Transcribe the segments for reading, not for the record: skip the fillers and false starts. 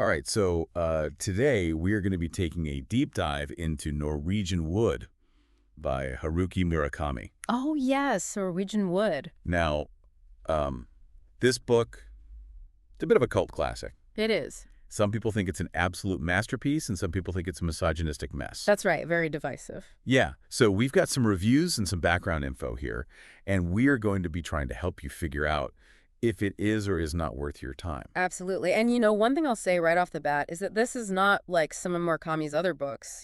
All right, so today we are going to be taking a deep dive into Norwegian Wood by Haruki Murakami. Oh, yes, Norwegian Wood. Now, this book, it's a bit of a cult classic. It is. Some people think it's an absolute masterpiece, and some people think it's a misogynistic mess. That's right. Very divisive. Yeah, so we've got some reviews and some background info here, and we are going to be trying to help you figure out if it is or is not worth your time. Absolutely. And, one thing I'll say right off the bat is that this is not like some of Murakami's other books.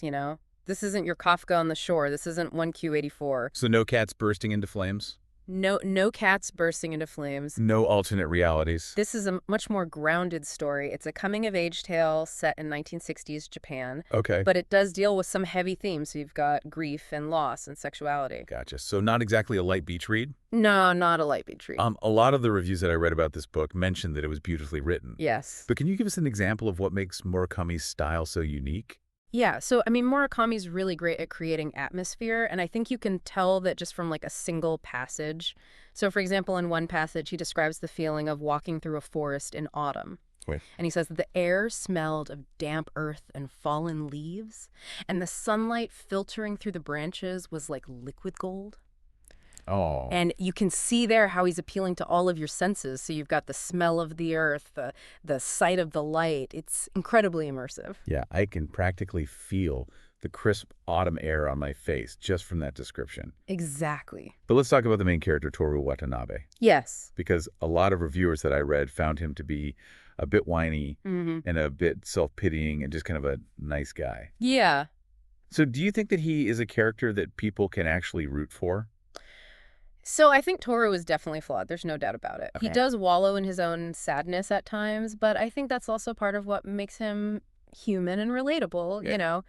This isn't your Kafka on the Shore. This isn't 1Q84. So no cats bursting into flames? No cats bursting into flames. No alternate realities? This is a much more grounded story. It's a coming-of-age tale set in 1960s Japan. Okay. But it does deal with some heavy themes. So you've got grief and loss and sexuality. Gotcha. So not exactly a light beach read? No, not a light beach read. A lot of the reviews that I read about this book mentioned that it was beautifully written. Yes. But can you give us an example of what makes Murakami's style so unique? Yeah, so Murakami's really great at creating atmosphere, and I think you can tell that just from like a single passage. So for example, in one passage, he describes the feeling of walking through a forest in autumn. Wait. And he says that the air smelled of damp earth and fallen leaves, and the sunlight filtering through the branches was like liquid gold. Oh. And you can see there how he's appealing to all of your senses. So you've got the smell of the earth, the sight of the light. It's incredibly immersive. Yeah, I can practically feel the crisp autumn air on my face just from that description. Exactly. But let's talk about the main character, Toru Watanabe. Yes. Because a lot of reviewers that I read found him to be a bit whiny and a bit self-pitying and just kind of a nice guy. Yeah. So do you think that he is a character that people can actually root for? So I think Toru is definitely flawed. There's no doubt about it. Okay. He does wallow in his own sadness at times, but I think that's also part of what makes him human and relatable. Yeah.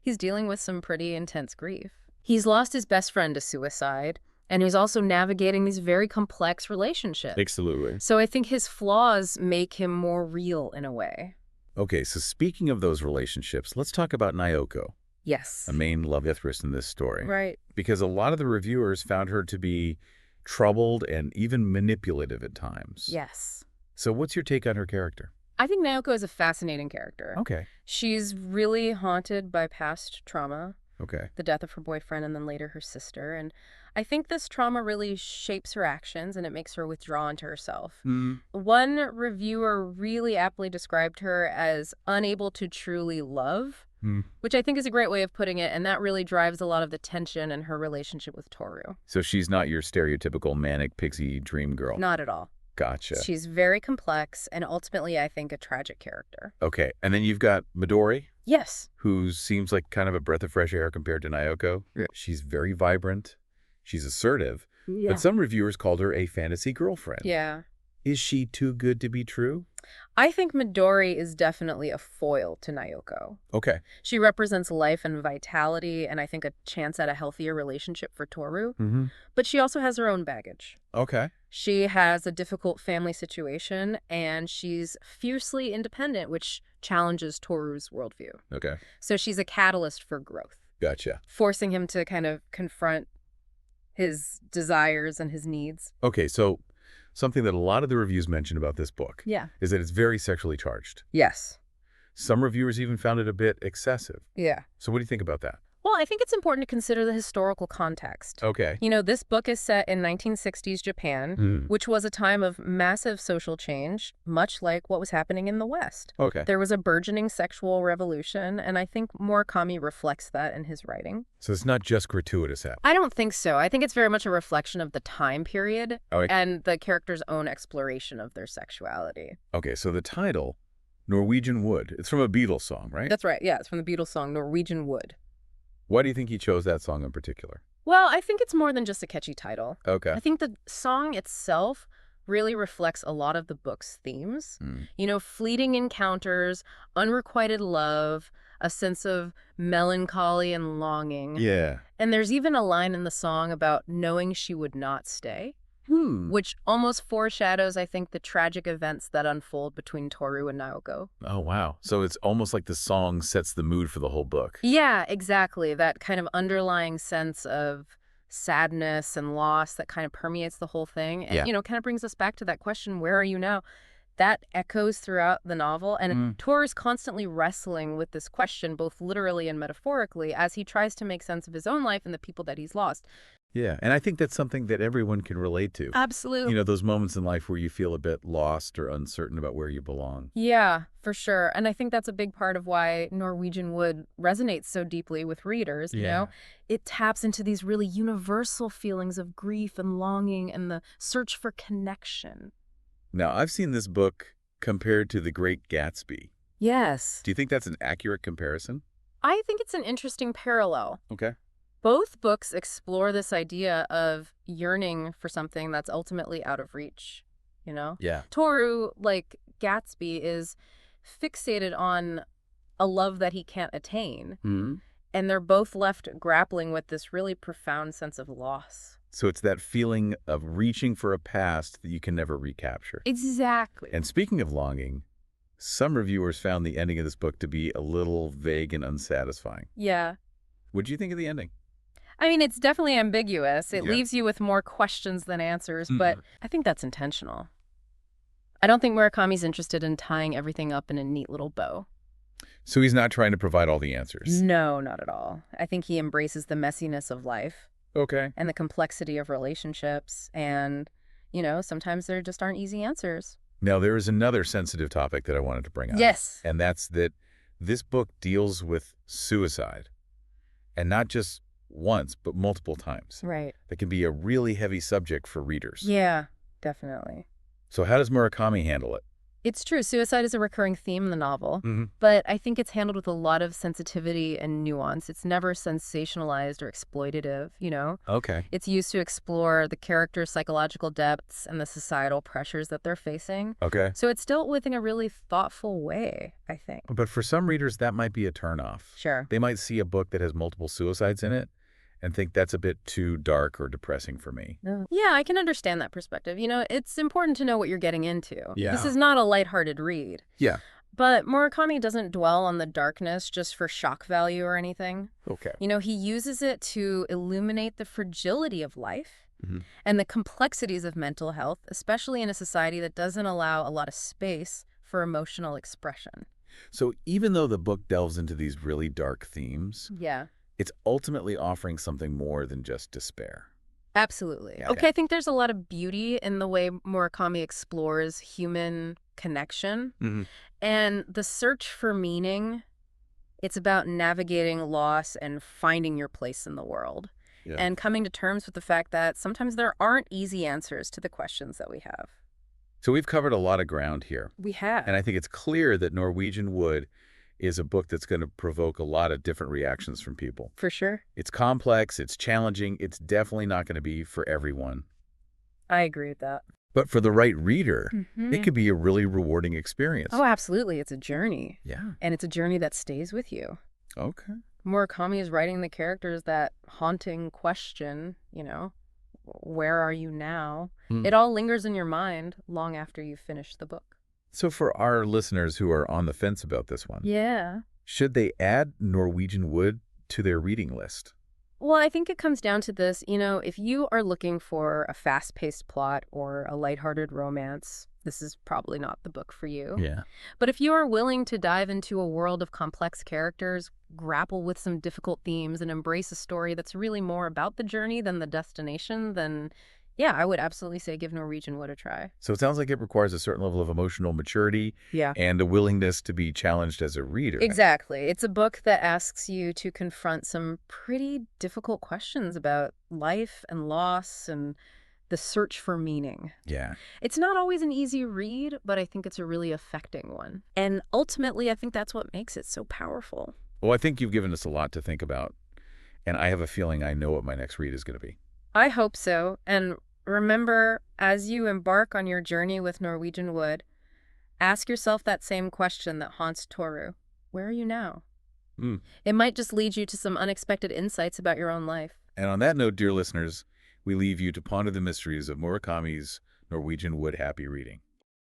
He's dealing with some pretty intense grief. He's lost his best friend to suicide, and he's also navigating these very complex relationships. Absolutely. So I think his flaws make him more real in a way. Okay, so speaking of those relationships, let's talk about Naoko, Yes. a main love interest in this story. Right. Because a lot of the reviewers found her to be troubled and even manipulative at times. Yes. So what's your take on her character? I think Naoko is a fascinating character. Okay. She's really haunted by past trauma. Okay. The death of her boyfriend and then later her sister. And I think this trauma really shapes her actions and it makes her withdraw into herself. One reviewer really aptly described her as unable to truly love, which I think is a great way of putting it. And that really drives a lot of the tension in her relationship with Toru. So she's not your stereotypical manic pixie dream girl. Not at all. Gotcha. She's very complex and ultimately, I think, a tragic character. Okay. And then you've got Midori, Yes. who seems like kind of a breath of fresh air compared to Naoko. Yeah. She's very vibrant. She's assertive. Yeah. But some reviewers called her a fantasy girlfriend. Yeah. Is she too good to be true? I think Midori is definitely a foil to Naoko. Okay. She represents life and vitality and I think a chance at a healthier relationship for Toru. But she also has her own baggage. Okay. She has a difficult family situation and she's fiercely independent, which challenges Toru's worldview. Okay. So she's a catalyst for growth, Gotcha. forcing him to kind of confront his desires and his needs. Okay, so something that a lot of the reviews mentioned about this book Yeah. is that it's very sexually charged. Yes. Some reviewers even found it a bit excessive. Yeah. So what do you think about that? Well, I think it's important to consider the historical context. Okay. This book is set in 1960s Japan, which was a time of massive social change, much like what was happening in the West. Okay. There was a burgeoning sexual revolution, and I think Murakami reflects that in his writing. So it's not just gratuitous act. I don't think so. I think it's very much a reflection of the time period and the character's own exploration of their sexuality. Okay, so the title, Norwegian Wood, it's from a Beatles song, right? That's right. Yeah, it's from the Beatles song Norwegian Wood. Why do you think he chose that song in particular? Well, I think it's more than just a catchy title. Okay. I think the song itself really reflects a lot of the book's themes. Fleeting encounters, unrequited love, a sense of melancholy and longing. Yeah. And there's even a line in the song about knowing she would not stay, which almost foreshadows, I think, the tragic events that unfold between Toru and Naoko. Oh, wow. So it's almost like the song sets the mood for the whole book. Yeah, exactly. That kind of underlying sense of sadness and loss that kind of permeates the whole thing. And, kind of brings us back to that question, where are you now? That echoes throughout the novel, and Mm. Toru's constantly wrestling with this question, both literally and metaphorically, as he tries to make sense of his own life and the people that he's lost. Yeah, and I think that's something that everyone can relate to. Absolutely. You know, those moments in life where you feel a bit lost or uncertain about where you belong. Yeah, for sure. And I think that's a big part of why Norwegian Wood resonates so deeply with readers, you know? It taps into these really universal feelings of grief and longing and the search for connection. Now, I've seen this book compared to The Great Gatsby. Yes. Do you think that's an accurate comparison? I think it's an interesting parallel. Okay. Both books explore this idea of yearning for something that's ultimately out of reach, you know? Yeah. Toru, like Gatsby, is fixated on a love that he can't attain. Hmm. And they're both left grappling with this really profound sense of loss. So it's that feeling of reaching for a past that you can never recapture. Exactly. And speaking of longing, some reviewers found the ending of this book to be a little vague and unsatisfying. Yeah. What do you think of the ending? I mean, it's definitely ambiguous. It Yeah. leaves you with more questions than answers, but I think that's intentional. I don't think Murakami's interested in tying everything up in a neat little bow. So he's not trying to provide all the answers. No, not at all. I think he embraces the messiness of life Okay. and the complexity of relationships, and, you know, sometimes there just aren't easy answers. Now, there is another sensitive topic that I wanted to bring up. Yes. And that's that this book deals with suicide. And not just once, but multiple times. Right. That can be a really heavy subject for readers. Yeah, definitely. So how does Murakami handle it? It's true. Suicide is a recurring theme in the novel, Mm-hmm. but I think it's handled with a lot of sensitivity and nuance. It's never sensationalized or exploitative, you know? Okay. It's used to explore the characters' psychological depths and the societal pressures that they're facing. Okay. So it's dealt with in a really thoughtful way, I think. But for some readers, that might be a turnoff. Sure. They might see a book that has multiple suicides in it and think that's a bit too dark or depressing for me. Yeah, I can understand that perspective. You know, it's important to know what you're getting into. Yeah. This is not a lighthearted read. Yeah. But Murakami doesn't dwell on the darkness just for shock value or anything. Okay. You know, he uses it to illuminate the fragility of life Mhm. and the complexities of mental health, especially in a society that doesn't allow a lot of space for emotional expression. So even though the book delves into these really dark themes, Yeah, it's ultimately offering something more than just despair. absolutely. Yeah. Okay, I think there's a lot of beauty in the way Murakami explores human connection Mm-hmm. and the search for meaning. It's about navigating loss and finding your place in the world. Yeah. And coming to terms with the fact that sometimes there aren't easy answers to the questions that we have. So we've covered a lot of ground here. We have. And I think it's clear that Norwegian Wood is a book that's going to provoke a lot of different reactions from people. For sure. It's complex, it's challenging, it's definitely not going to be for everyone. I agree with that. But for the right reader, Mhm. it could be a really rewarding experience. Oh, absolutely. It's a journey. Yeah. And it's a journey that stays with you. Okay. Murakami is writing the characters that haunting question, you know, where are you now? Hmm. It all lingers in your mind long after you finish the book. So for our listeners who are on the fence about this one, Yeah. should they add Norwegian Wood to their reading list? Well, I think it comes down to this, you know, if you are looking for a fast-paced plot or a lighthearted romance, this is probably not the book for you. Yeah. But if you are willing to dive into a world of complex characters, grapple with some difficult themes, and embrace a story that's really more about the journey than the destination, then yeah, I would absolutely say give Norwegian Wood a try. So it sounds like it requires a certain level of emotional maturity Yeah. and a willingness to be challenged as a reader. Exactly. It's a book that asks you to confront some pretty difficult questions about life and loss and the search for meaning. Yeah. It's not always an easy read, but I think it's a really affecting one. And ultimately, I think that's what makes it so powerful. Well, I think you've given us a lot to think about, and I have a feeling I know what my next read is going to be. I hope so. And remember, as you embark on your journey with Norwegian Wood, ask yourself that same question that haunts Toru. Where are you now? It might just lead you to some unexpected insights about your own life. And on that note, dear listeners, we leave you to ponder the mysteries of Murakami's Norwegian Wood. Happy reading.